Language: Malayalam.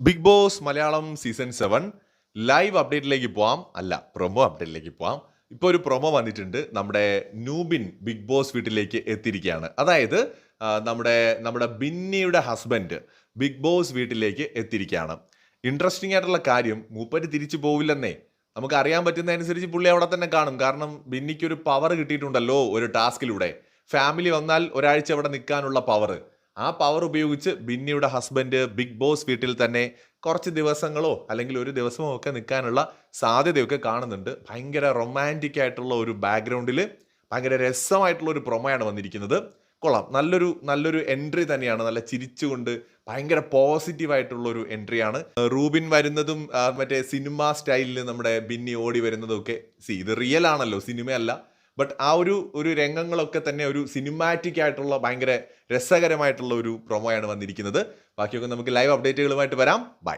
Big Boss Malayalam season 7 live അപ്ഡേറ്റിലേക്ക് പോവാം. അല്ല, പ്രൊമോ അപ്ഡേറ്റിലേക്ക് പോവാം. ഇപ്പോൾ ഒരു പ്രൊമോ വന്നിട്ടുണ്ട്. നമ്മുടെ നൂബിൻ ബിഗ് ബോസ് വീട്ടിലേക്ക് എത്തിയിരിക്കുകയാണ്. അതായത് നമ്മുടെ നമ്മുടെ ബിന്നിയുടെ ഹസ്ബൻഡ് ബിഗ് ബോസ് വീട്ടിലേക്ക് എത്തിയിരിക്കുകയാണ്. ഇൻട്രസ്റ്റിംഗ് ആയിട്ടുള്ള കാര്യം, മൂപ്പര് തിരിച്ചു പോവില്ലെന്നേ. നമുക്ക് അറിയാൻ പറ്റുന്ന അനുസരിച്ച് പുള്ളി അവിടെ തന്നെ കാണും. കാരണം ബിന്നിക്ക് ഒരു പവർ കിട്ടിയിട്ടുണ്ടല്ലോ ഒരു ടാസ്കിലൂടെ. ഫാമിലി വന്നാൽ ഒരാഴ്ച അവിടെ നിൽക്കാനുള്ള പവർ. ആ പവർ ഉപയോഗിച്ച് ബിന്നിയുടെ ഹസ്ബൻഡ് ബിഗ് ബോസ് വീട്ടിൽ തന്നെ കുറച്ച് ദിവസങ്ങളോ അല്ലെങ്കിൽ ഒരു ദിവസമോ ഒക്കെ നിൽക്കാനുള്ള സാധ്യതയൊക്കെ കാണുന്നുണ്ട്. ഭയങ്കര റൊമാൻറ്റിക് ആയിട്ടുള്ള ഒരു ബാക്ക്ഗ്രൗണ്ടിൽ ഭയങ്കര രസമായിട്ടുള്ള ഒരു പ്രൊമോയാണ് വന്നിരിക്കുന്നത്. കൊള്ളാം. നല്ലൊരു എൻട്രി തന്നെയാണ്. നല്ല ചിരിച്ചുകൊണ്ട് ഭയങ്കര പോസിറ്റീവ് ആയിട്ടുള്ള ഒരു എൻട്രിയാണ്. റൂബിൻ വരുന്നതും മറ്റേ സിനിമ സ്റ്റൈലിൽ നമ്മുടെ ബിന്നി ഓടി വരുന്നതും ഒക്കെ ഇത് റിയൽ ആണല്ലോ, സിനിമയല്ല. ബട്ട് ആ ഒരു രംഗങ്ങളൊക്കെ തന്നെ ഒരു സിനിമാറ്റിക് ആയിട്ടുള്ള ഭയങ്കര രസകരമായിട്ടുള്ള ഒരു പ്രൊമോയാണ് വന്നിരിക്കുന്നത്. ബാക്കിയൊക്കെ നമുക്ക് ലൈവ് അപ്ഡേറ്റുകളുമായിട്ട് വരാം. ബൈ.